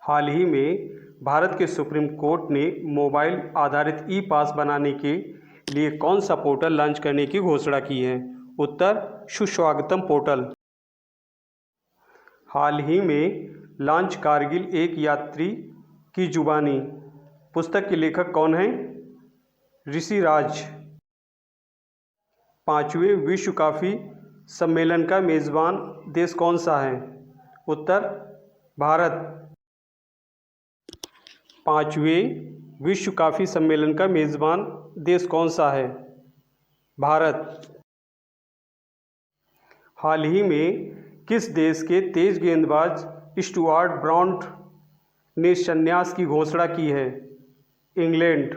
हाल ही में भारत के सुप्रीम कोर्ट ने मोबाइल आधारित ई पास बनाने के लिए कौन सा पोर्टल लॉन्च करने की घोषणा की है? उत्तर: सुस्वागतम पोर्टल। हाल ही में लॉन्च कारगिल एक यात्री की जुबानी पुस्तक के लेखक कौन हैं? ऋषि राज। 5वें विश्व कॉफ़ी सम्मेलन का मेज़बान देश कौन सा है? उत्तर: भारत। 5वें विश्व कॉफ़ी सम्मेलन का मेज़बान देश कौन सा है? भारत। हाल ही में किस देश के तेज गेंदबाज स्टुअर्ट ब्रॉड ने संन्यास की घोषणा की है? इंग्लैंड।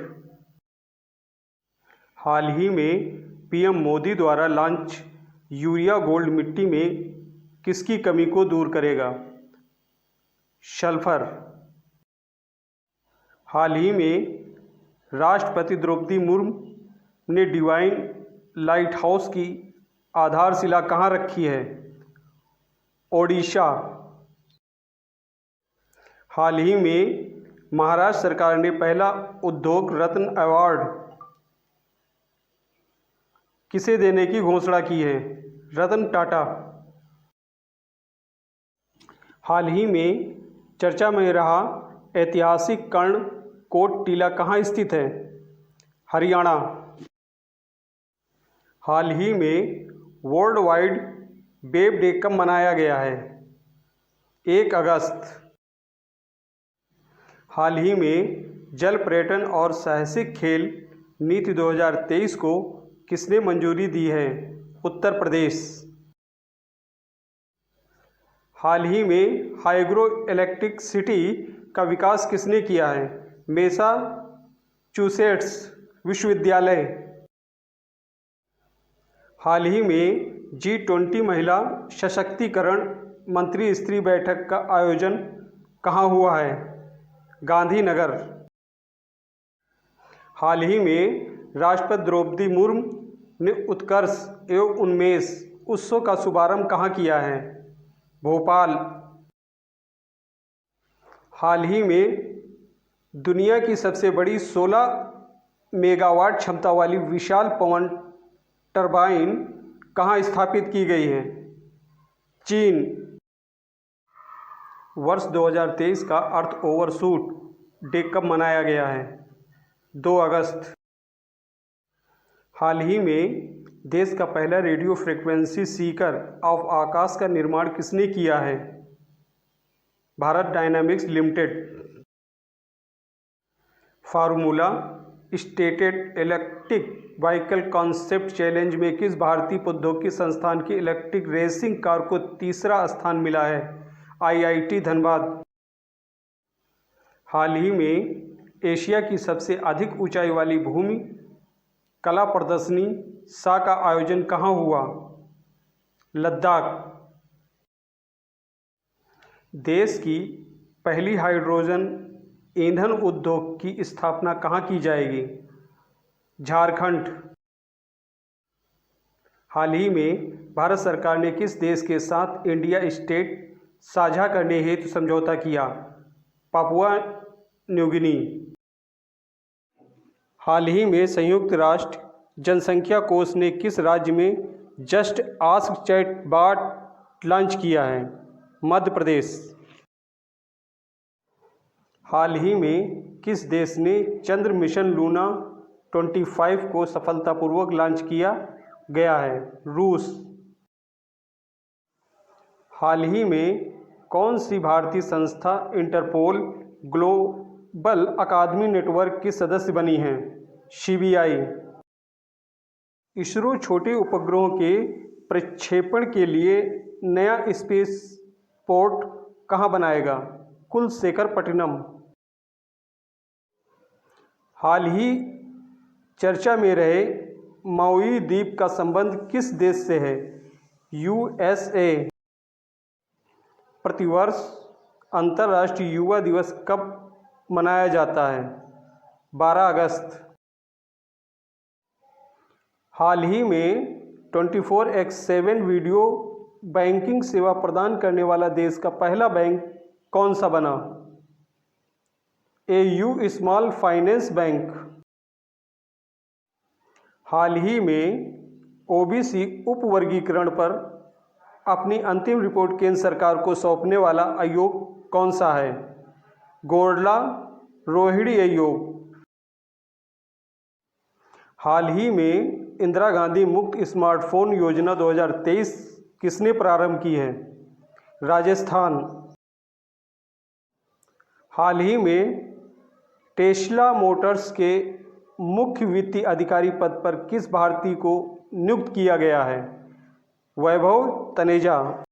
हाल ही में पीएम मोदी द्वारा लॉन्च यूरिया गोल्ड मिट्टी में किसकी कमी को दूर करेगा? सल्फर। हाल ही में राष्ट्रपति द्रौपदी मुर्मू ने डिवाइन लाइट हाउस की आधारशिला कहाँ रखी है? ओडिशा। हाल ही में महाराष्ट्र सरकार ने पहला उद्योग रत्न अवार्ड किसे देने की घोषणा की है? रतन टाटा। हाल ही में चर्चा में रहा ऐतिहासिक कर्ण कोट टीला कहाँ स्थित है? हरियाणा। हाल ही में वर्ल्ड वाइड वेब डे कब मनाया गया है? 1 अगस्त। हाल ही में जल पर्यटन और साहसिक खेल नीति 2023 को किसने मंजूरी दी है? उत्तर प्रदेश। हाल ही में हाइड्रो इलेक्ट्रिक सिटी का विकास किसने किया है? मैसाचुसेट्स विश्वविद्यालय। हाल ही में G20 महिला सशक्तिकरण मंत्री स्तरीय बैठक का आयोजन कहाँ हुआ है? गांधीनगर। हाल ही में राष्ट्रपति द्रौपदी मुर्मू ने उत्कर्ष एवं उन्मेष उत्सव का शुभारंभ कहाँ किया है? भोपाल। हाल ही में दुनिया की सबसे बड़ी 16 मेगावाट क्षमता वाली विशाल पवन टरबाइन कहाँ स्थापित की गई है? चीन। वर्ष 2023 का अर्थ ओवरशूट डे कब मनाया गया है? 2 अगस्त। हाल ही में देश का पहला रेडियो फ्रीक्वेंसी सीकर ऑफ आकाश का निर्माण किसने किया है? Bharat dynamics limited. Formula stated electric vehicle concept challenge में किस भारतीय प्रौद्योगिकी संस्थान की इलेक्ट्रिक रेसिंग कार को तीसरा स्थान मिला है? IIT धनबाद। हाल ही में एशिया की सबसे अधिक ऊंचाई वाली भूमि कला प्रदर्शनी सा का आयोजन कहाँ हुआ? लद्दाख। देश की पहली हाइड्रोजन ईंधन उद्योग की स्थापना कहाँ की जाएगी? झारखंड। हाल ही में भारत सरकार ने किस देश के साथ इंडिया स्टेट साझा करने हेतु समझौता किया? Papua New Guinea. हाल ही में संयुक्त राष्ट्र जनसंख्या कोष ने किस राज्य में जस्ट आस्क चैटबॉट लॉन्च किया है? मध्य प्रदेश। हाल ही में किस देश ने चंद्र मिशन लूना 25 को सफलतापूर्वक लॉन्च किया गया है? रूस। हाल ही में कौन सी भारतीय संस्था इंटरपोल ग्लोबल अकादमी नेटवर्क की सदस्य बनी है? CBI। इसरो छोटे उपग्रहों के प्रक्षेपण के लिए नया स्पेस पोर्ट कहाँ बनाएगा? कुलशेखरपट्टनम। हाल ही चर्चा में रहे माउई द्वीप का संबंध किस देश से है? USA। प्रतिवर्ष अंतर्राष्ट्रीय युवा दिवस कब मनाया जाता है? 12 अगस्त। हाल ही में 24/7 वीडियो बैंकिंग सेवा प्रदान करने वाला देश का पहला बैंक कौन सा बना? AU small finance bank. हाल ही में OBC उपवर्गीकरण पर अपनी अंतिम रिपोर्ट केंद्र सरकार को सौंपने वाला आयोग कौन सा है? गोरला रोहिणी आयोग। हाल ही में इंदिरा गांधी मुफ्त स्मार्टफोन योजना 2023 किसने प्रारंभ की है? राजस्थान। हाल ही में टेस्ला मोटर्स के मुख्य वित्तीय अधिकारी पद पर किस भारतीय को नियुक्त किया गया है? Vaibhav Taneja.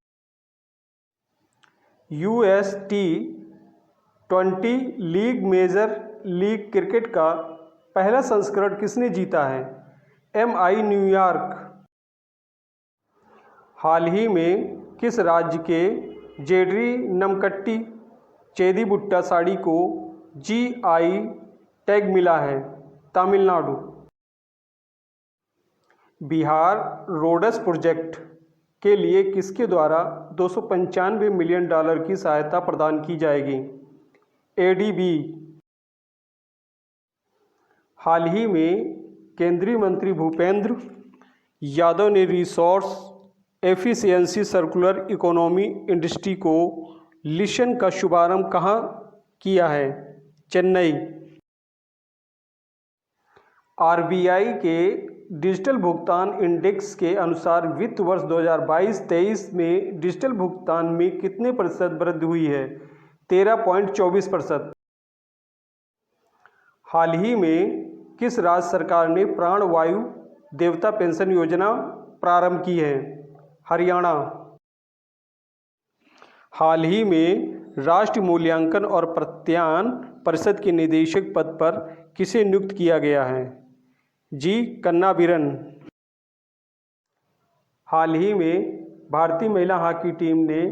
US T20 league major league cricket का पहला संस्करण किसने जीता है? MI New York. हाल ही में किस राज्य के जेडरी नमकट्टी चेदीबुट्टा साड़ी को GI टैग मिला है? तमिलनाडु। बिहार रोड्स प्रोजेक्ट के लिए किसके द्वारा $295 मिलियन की सहायता प्रदान की जाएगी? ADB। हाल ही में केंद्रीय मंत्री भूपेंद्र यादव ने resource efficiency circular economy industry को लिशन का शुभारंभ कहाँ किया है? चेन्नई। RBI के डिजिटल भुगतान इंडेक्स के अनुसार वित्त वर्ष 2022-23 में डिजिटल भुगतान में कितने प्रतिशत वृद्धि हुई है? 13.24%। हाल ही में किस राज्य सरकार ने प्राण वायु देवता पेंशन योजना प्रारंभ की है? हरियाणा। हाल ही में राष्ट्रीय मूल्यांकन और प्रत्यायन परिषद के निदेशक पद पर किसे नियुक्त किया गया है? जी कन्नाबिरन। हाल ही में भारतीय महिला हॉकी टीम ने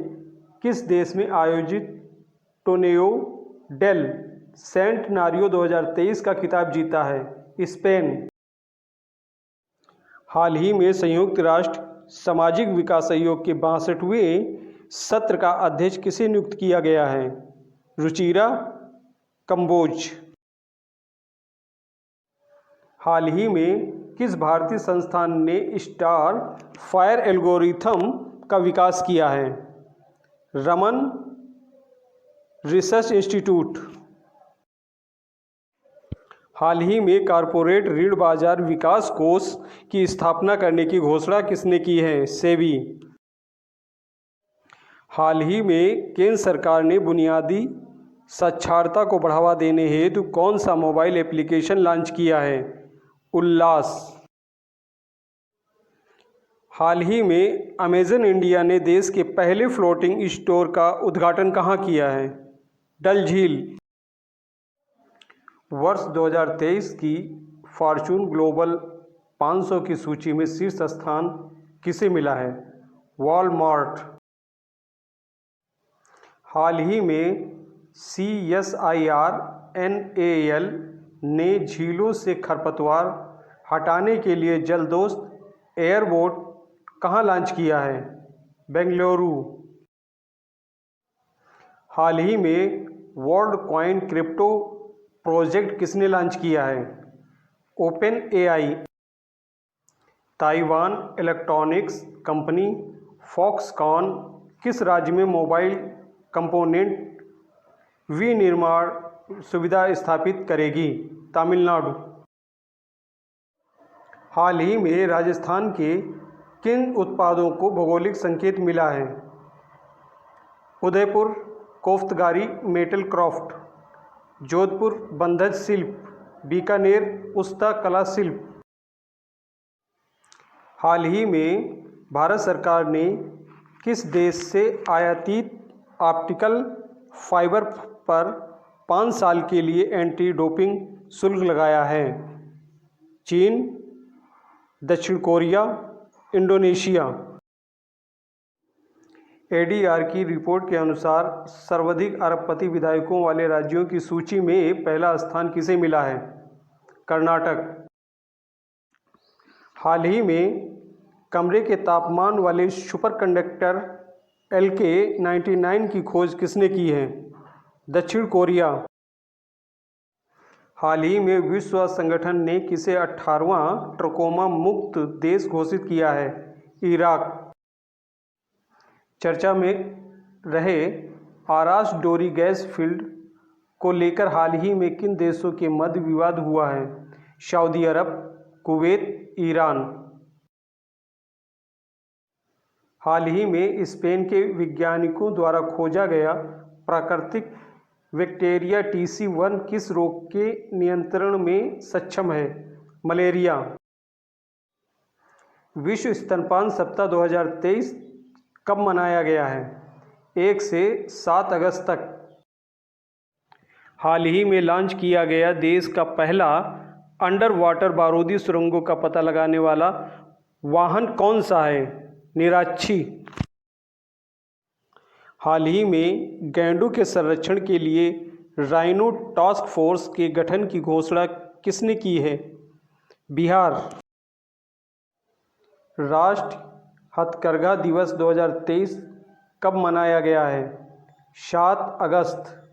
किस देश में आयोजित टोर्नेयो डेल सेंटनारियो 2023 का खिताब जीता है? स्पेन। हाल ही में संयुक्त राष्ट्र सामाजिक विकास आयोग के 62वें सत्र का अध्यक्ष किसे नियुक्त किया गया है? रुचिरा कंबोज। हाल ही में किस भारतीय संस्थान ने स्टार फायर एल्गोरिथम का विकास किया है? Raman research institute. हाल ही में कॉरपोरेट ऋण बाजार विकास कोष की स्थापना करने की घोषणा किसने की है? सेबी। हाल ही में केंद्र सरकार ने बुनियादी साक्षरता को बढ़ावा देने हेतु कौन सा मोबाइल एप्लीकेशन लॉन्च किया है? उल्लास। हाल ही में अमेजन इंडिया ने देश के पहले फ्लोटिंग स्टोर का उद्घाटन कहाँ किया है? डल झील। वर्ष 2023 की फॉर्च्यून ग्लोबल 500 की सूची में शीर्ष स्थान किसे मिला है? वॉलमार्ट। हाल ही में CSIR NAL ने झीलों से खरपतवार हटाने के लिए जलदोस्त एयरबोट कहाँ लॉन्च किया है? बेंगलुरु। हाल ही में वर्ल्ड कॉइन क्रिप्टो प्रोजेक्ट किसने लॉन्च किया है? OpenAI। Taiwan electronics company Foxconn किस राज्य में मोबाइल कंपोनेंट विनिर्माण सुविधा स्थापित करेगी? तमिलनाडु। हाल ही में राजस्थान के किन उत्पादों को भौगोलिक संकेत मिला है? उदयपुर कोफ्तगारी मेटल क्राफ्ट, जोधपुर बंधज शिल्प, बीकानेर उस्ता कला शिल्प। हाल ही में भारत सरकार ने किस देश से आयातित ऑप्टिकल फाइबर पर 5 साल के लिए एंटी डोपिंग शुल्क लगाया है? चीन, दक्षिण कोरिया, इंडोनेशिया। ADR की रिपोर्ट के अनुसार सर्वाधिक अरबपति विधायकों वाले राज्यों की सूची में पहला स्थान किसे मिला है? कर्नाटक। हाल ही में कमरे के तापमान वाले सुपरकंडक्टर LK-99 की खोज किसने की है? दक्षिण कोरिया। हाल ही में विश्व स्वास्थ्य संगठन ने किसे 18वां ट्रकोमा मुक्त देश घोषित किया है? इराक। चर्चा में रहे आरास डोरी गैस फील्ड को लेकर हाल ही में किन देशों के मध्य विवाद हुआ है? सऊदी अरब, कुवैत, ईरान। हाल ही में स्पेन के वैज्ञानिकों द्वारा खोजा गया प्राकृतिक बैक्टीरिया TC1 किस रोग के नियंत्रण में सक्षम है? मलेरिया। विश्व स्तनपान सप्ताह 2023 कब मनाया गया है? 1 से 7 अगस्त तक। हाल ही में लॉन्च किया गया देश का पहला अंडर वाटर बारूदी सुरंगों का पता लगाने वाला वाहन कौन सा है? निराक्षी। हाल ही में गैंडों के संरक्षण के लिए राइनो टास्क फोर्स के गठन की घोषणा किसने की है? बिहार। राष्ट्रीय हथकरघा दिवस 2023 कब मनाया गया है? 7 अगस्त।